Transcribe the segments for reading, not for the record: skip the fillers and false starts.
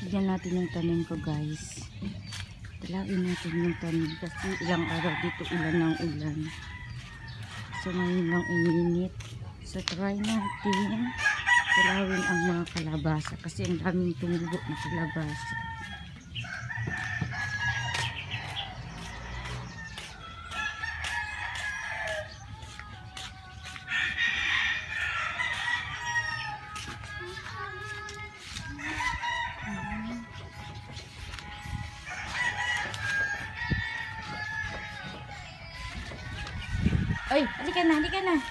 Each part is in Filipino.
Tignan natin yung tanim ko, guys. Talawin natin yung tanim kasi ilang araw dito ulan ng ulan. So ngayon lang ininit. So try natin talawin ang mga kalabasa kasi ang daming tumubo na kalabasa. Oy, halika na, halika na.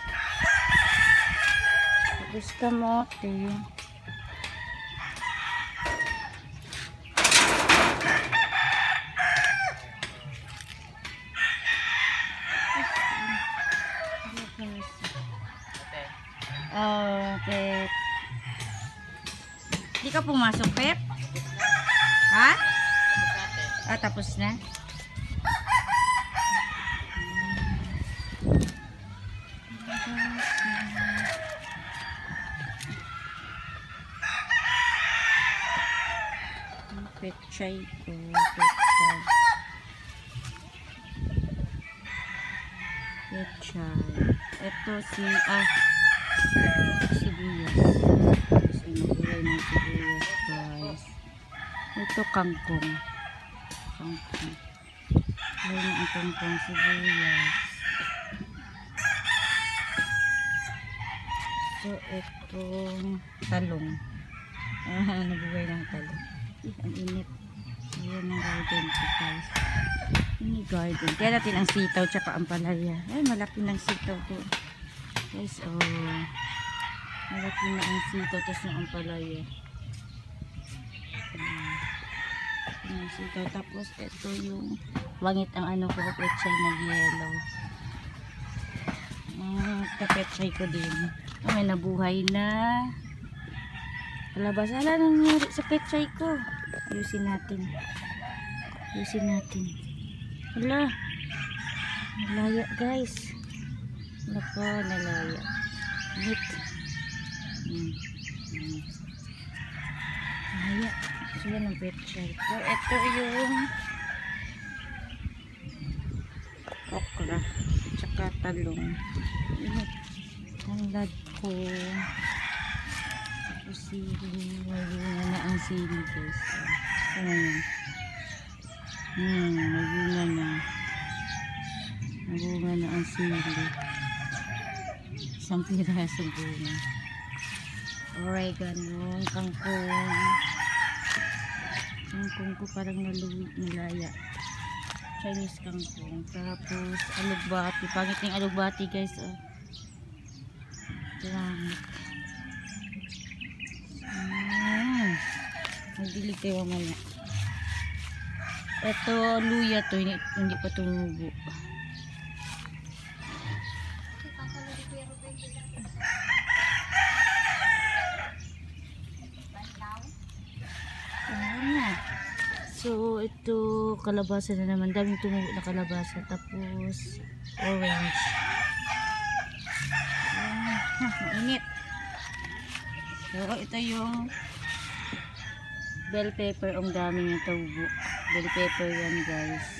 Tapos kamote. Oh, Pep. Di ka pumasok, Pep? Ha? Ah, tapos na? Pechay ko, pechay. Ito si, sibuyas. Kasi nagulay ng sibuyas, guys. Ito kangkong. Kangkong. Gulay ng kangkong, sibuyas. So, itong talong. Nagulay ng talong. Ang init. Ayan ang garden ko, guys. Ini garden. Kaya natin ang sitaw tsaka ang palaya. Ay, malaki ng sitaw ko. Guys, oh. Malaki na ang sitaw tapos na ang palaya. Ang sitaw. Tapos, ito yung wangit ang ano ko, pechay na yellow. Kapechay ko din. Oh, may nabuhay na. Kalabasa. Ala, nangyari sa pechay ko. Ayusin natin. Ayusin natin. Ala. Nalaya, guys. Nako, nalaya. Nit. Nalaya. So, yan ang pechay ko. Ito yung okra. Tsaka talong. Tanglad ko. Sili, magbunga na ang sili, guys. Ito na yun. Magbunga na. Magbunga na ang sili. Isang piraso bunga. Oregano, kangkong. Kangkong ko parang nalaya. Chinese kangkong. Tapos, alugbati. Pangit yung alugbati, guys. Oh. Langit. Magdilig kayo mamaya. Ito, luya to. Hindi pa tumubo. So, ito, kalabasa na naman. Daming tumubo na kalabasa. Tapos, orange. Mainit. So, ito yung bell pepper, ang dami ng tubo. Bell pepper yan, guys.